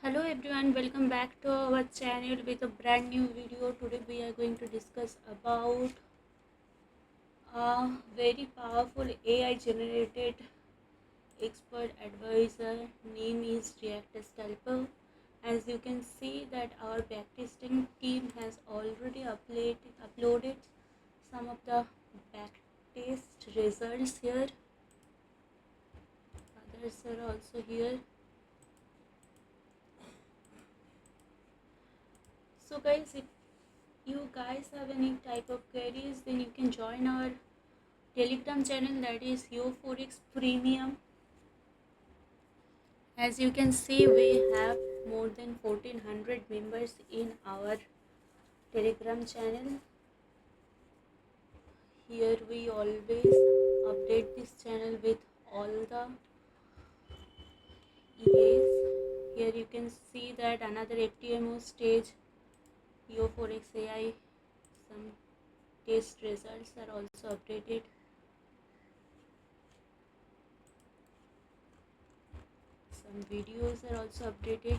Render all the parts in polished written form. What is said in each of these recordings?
Hello everyone, welcome back to our channel with a brand new video. Today we are going to discuss about a very powerful AI generated expert advisor. Name is Reactor Scalper. As you can see that our backtesting team has already uploaded some of the backtest results here. Others are also here. So guys, if you guys have any type of queries, then you can join our Telegram channel, that is Yo4X Premium. As you can see, we have more than 1400 members in our Telegram channel. Here we always update this channel with all the EAs. Here you can see that another FTMO stage, Yo4X AI, some test results are also updated. Some videos are also updated.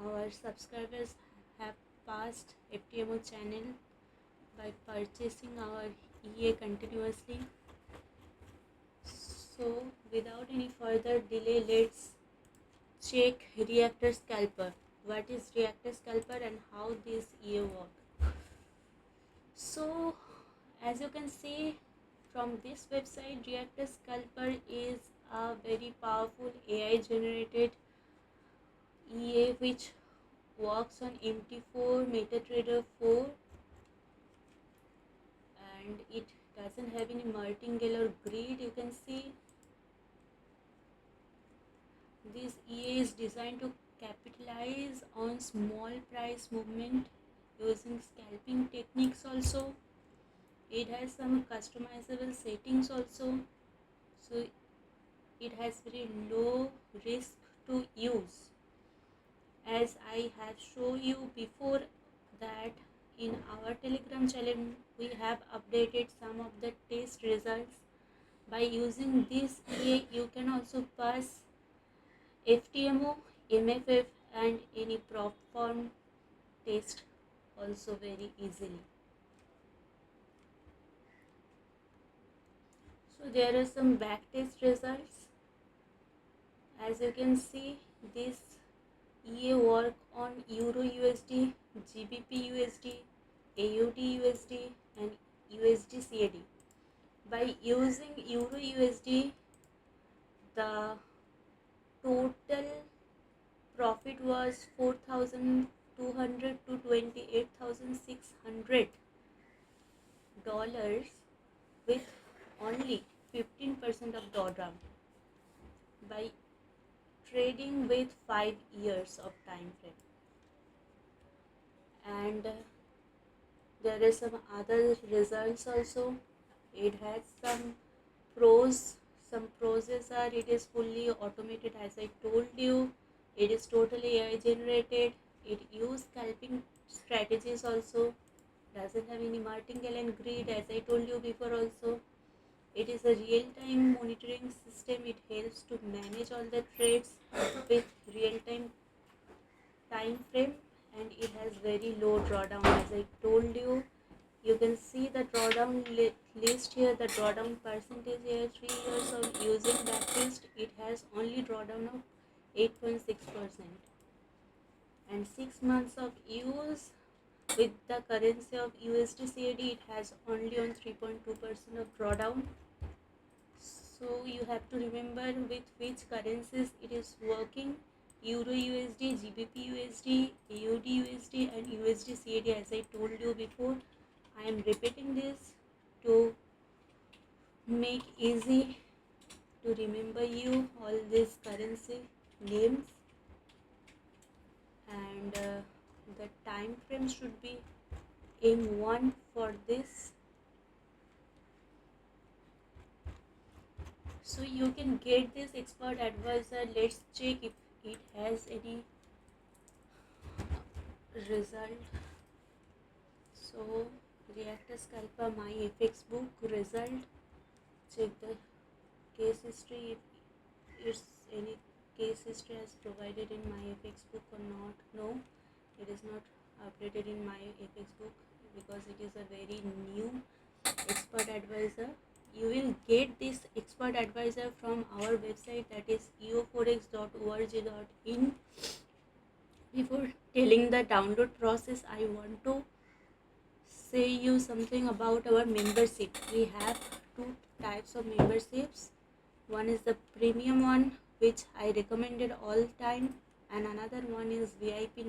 Our subscribers have passed FTMO channel by purchasing our EA continuously. So without any further delay, let's check Reactor Scalper. What is Reactor Scalper and how this EA work? So as you can see from this website, Reactor Scalper is a very powerful AI generated EA which works on MT4 MetaTrader 4, and it doesn't have any martingale or grid. You can see this EA is designed to capitalize on small price movement using scalping techniques also. It has some customizable settings also, so it has very low risk to use. As I have shown you before that in our Telegram channel we have updated some of the test results. By using this EA you can also pass FTMO, MFF and any prop form test also very easily. So there are some backtest results. As you can see, this EA work on Euro USD, GBP USD, AUD USD and USD CAD. By using Euro USD, the total profit was 4,200 to 28,600 dollars with only 15% of drawdown by trading with 5 years of time frame. And there is some other results also. It has some pros. Some pros are it is fully automated, as I told you. It is totally AI generated. It uses scalping strategies also. Doesn't have any martingale and grid, as I told you before also. It is a real-time monitoring system. It helps to manage all the trades with real-time time frame, and it has very low drawdown, as I told you. You can see the drawdown list here, the drawdown percentage here. 3 years of using that list, it has only drawdown of 8.6%, and 6 months of use with the currency of USD CAD, it has only on 3.2% of drawdown. So you have to remember with which currencies it is working: Euro USD, GBP USD, AUD USD and USD CAD, as I told you before. I am repeating this to make easy to remember you all these currency names. And the time frame should be M1 for this. So you can get this expert advisor. Let's check if it has any result. So Reactor Scalper My FX book result. Check the case history, if it's any case history as provided in my FX book or not. No, it is not updated in my FX book because it is a very new expert advisor. You will get this expert advisor from our website, that is eo4x.org.in. Before telling the download process, I want to say you something about our membership. We have two types of memberships. One is the premium one, which I recommended all time, and another one is VIP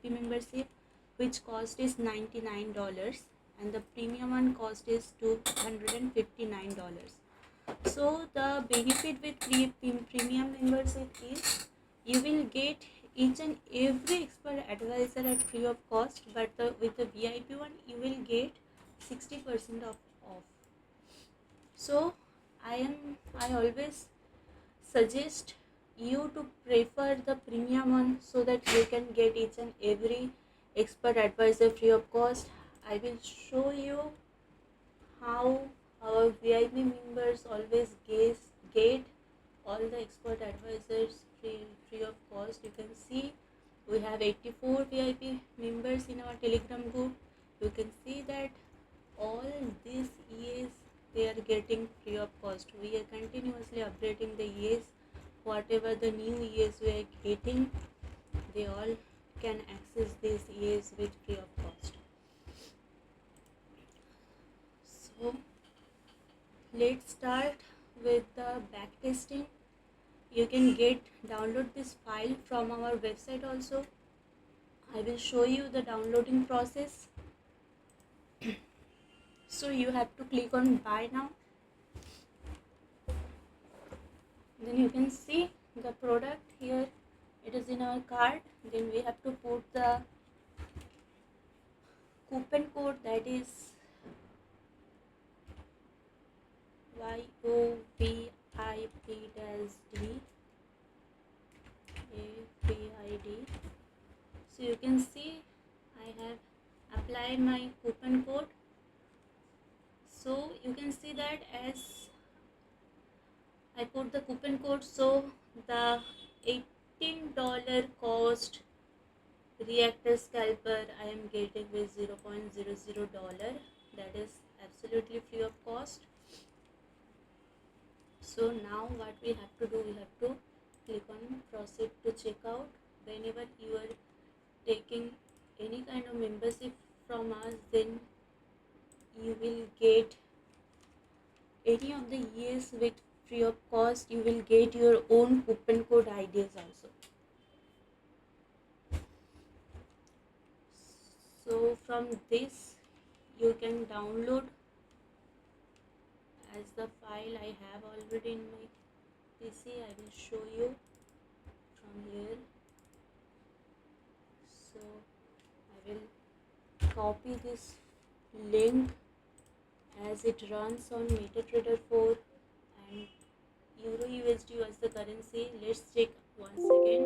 membership, which cost is $99, and the premium one cost is $259. So the benefit with premium membership is you will get each and every expert advisor at free of cost, but with the VIP one you will get 60% off. So I always suggest you to prefer the premium one so that you can get each and every expert advisor free of cost. I will show you how our VIP members always get all the expert advisors free of cost. You can see we have 84 VIP members in our Telegram group. You can see that all these EAs, they are getting free of cost. We are continuously updating the EAs. Whatever the new EAs we are getting, they all can access these EAs with free of cost. So let's start with the back testing. You can download this file from our website also. I will show you the downloading process. So you have to click on buy now. Then you can see the product here, it is in our cart. Then we have to put the coupon code, that is YOVIP-D APID. So you can see I have applied my coupon code. So you can see that as I put the coupon code, so the $18 cost reactor scalper I am getting with $0.00. That is absolutely free of cost. So now what we have to do, we have to click on proceed to checkout. Whenever you are taking any kind of membership from us, then you will get any of the years with free of cost. You will get your own coupon code ideas also. So from this you can download as the file I have already in my PC. I will show you from here. So I will copy this link as it runs on MetaTrader 4 and Euro USD was the currency. Let's check once again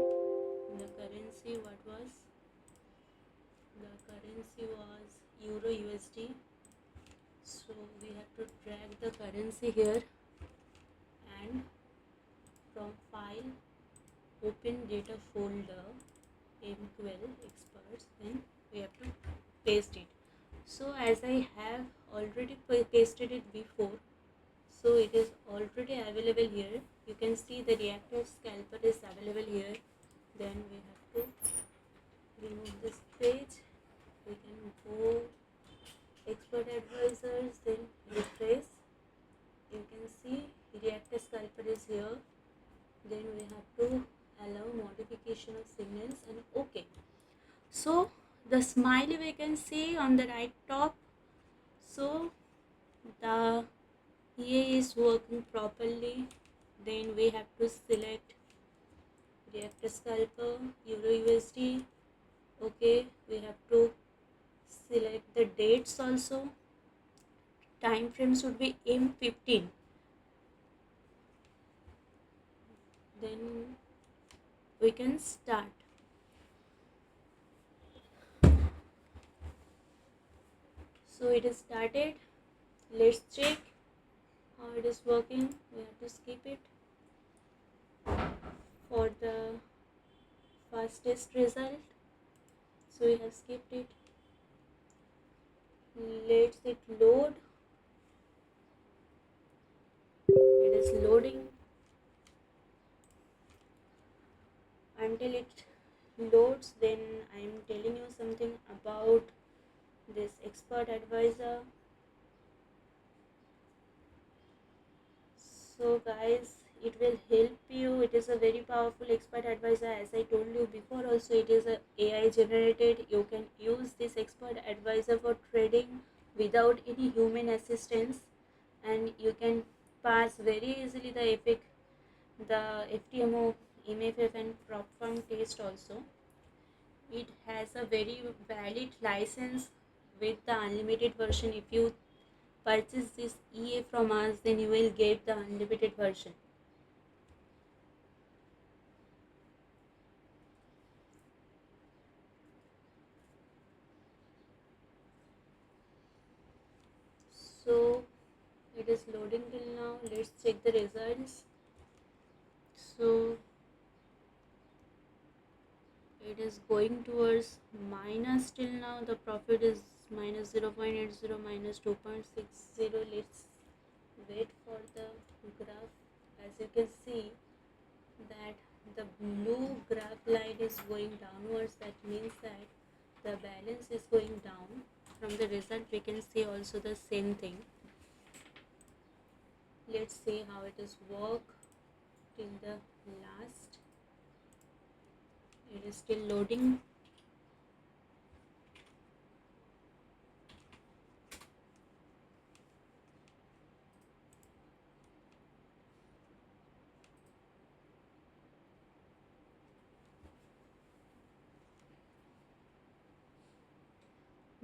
the currency. What was the currency? Was Euro USD. So we have to drag the currency here and from file open data folder MQL experts, then we have to paste it. So as I have already pasted it before, so it is already available here. You can see the reactor scalper is available here. Then we have to remove this page. We can go expert advisors, then refresh. You can see reactor scalper is here. Then we have to allow modification of signals and OK. So the smiley we can see on the right top. So the EA is working properly. Then we have to select reactor scalper, Euro USD. Okay, we have to select the dates also. Time frame should be M15. Then we can start. So it is started. Let's check how it is working. We have to skip it for the fastest result. So we have skipped it. Let's it load. It is loading. Until it loads, then I am telling you something about this expert advisor. So guys, it will help you. It is a very powerful expert advisor. As I told you before also, it is a AI generated. You can use this expert advisor for trading without any human assistance, and you can pass very easily the EPIC, the FTMO, MFF and prop firm test also. It has a very valid license with the unlimited version. If you purchase this EA from us, then you will get the unlimited version. So it is loading till now. Let's check the results. So it is going towards minus till now. The profit is minus 0.80, minus 2.60. Let's wait for the graph. As you can see that the blue graph line is going downwards. That means that the balance is going down. From the result we can see also the same thing. Let's see how it is work till the last. It is still loading.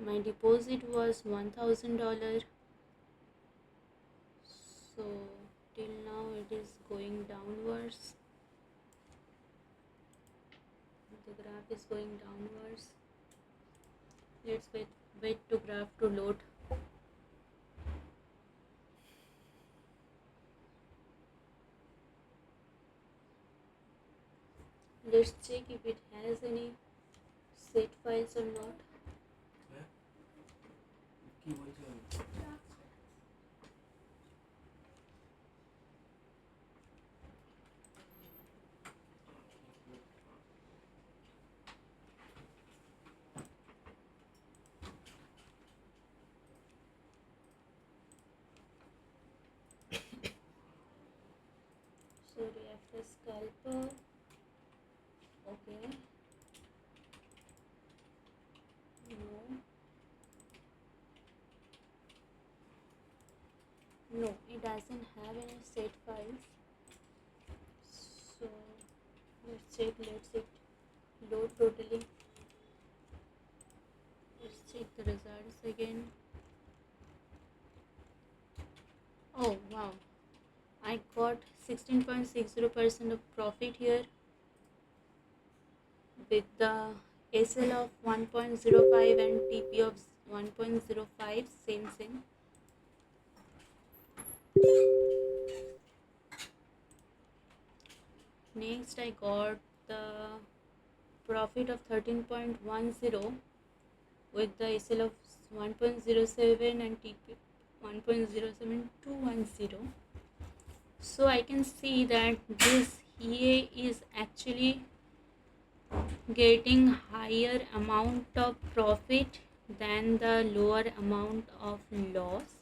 My deposit was $1,000. So till now it is going downwards. The graph is going downwards. Let's wait to graph to load. Let's check if it has any set files or not. Sorry, after scalper. Okay. No. No, it doesn't have any set files. So let's it load totally. Let's check the results again. Oh wow, I got 16.60% of profit here with the SL of 1.05 and TP of 1.05, same. Next I got the profit of 13.10 with the SL of 1.07 and TP 1.07210. So I can see that this EA is actually getting higher amount of profit than the lower amount of loss,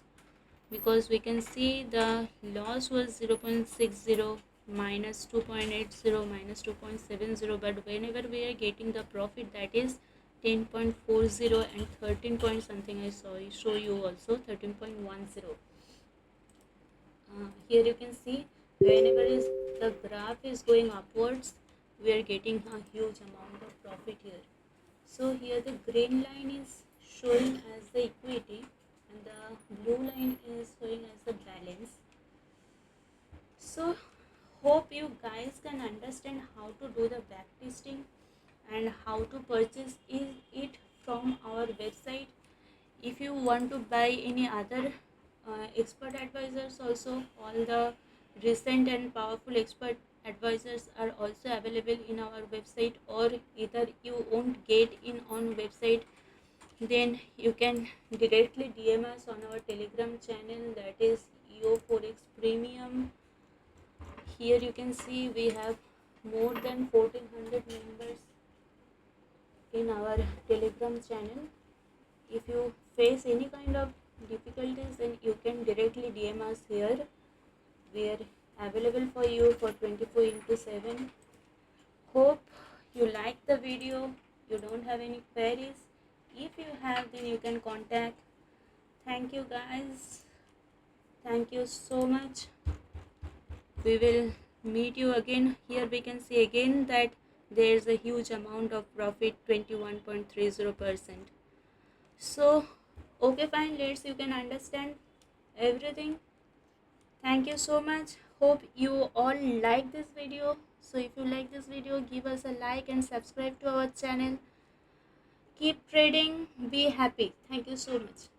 because we can see the loss was 0.60 minus 2.80 minus 2.70, but whenever we are getting the profit, that is 10.40 and 13 point something. I show you also 13.10. Here you can see whenever the graph is going upwards, we are getting a huge amount of profit here. So here the green line is showing as the equity and the blue line is showing as the balance. So hope you guys can understand how to do the back testing and how to purchase it from our website. If you want to buy any other expert advisors also, all the recent and powerful expert advisors are also available in our website, or either you won't get in on website, then you can directly DM us on our Telegram channel, that is EO Forex Premium. Here you can see we have more than 1400 members in our Telegram channel. If you face any kind of difficulties, then you can directly DM us here. We are available for you for 24 into 7. Hope you like the video. You don't have any queries. If you have, then you can contact. Thank you guys. Thank you so much. We will meet you again. Here we can see again that there is a huge amount of profit, 21.30%. So okay, fine, let's you can understand everything. Thank you so much. Hope you all like this video. So if you like this video, give us a like and subscribe to our channel. Keep trading, be happy. Thank you so much.